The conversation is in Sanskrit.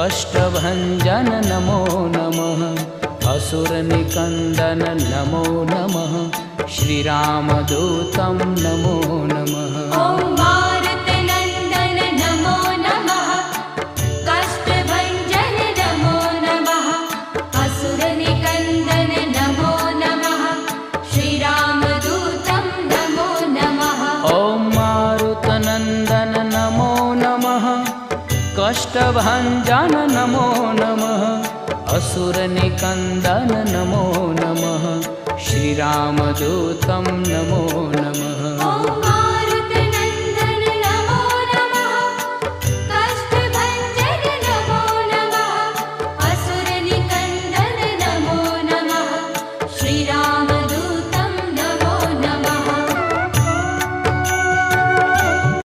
कष्टभञ्जन नमो नमः असुरनिकन्दन नमो नमः श्रीरामदूतं नमो नमः ॐ मारुतनन्दन नमो नमः कष्टभञ्जन नमो नमः असुरनिकन्दन नमो नमः श्रीरामदूतं नमो नमः ॐ मारुतनन्दन नमो नमः कष्टभञ्जन नमो नमः असुरनिकन्दन नमो नमः श्रीरामदूतं नमो नमः।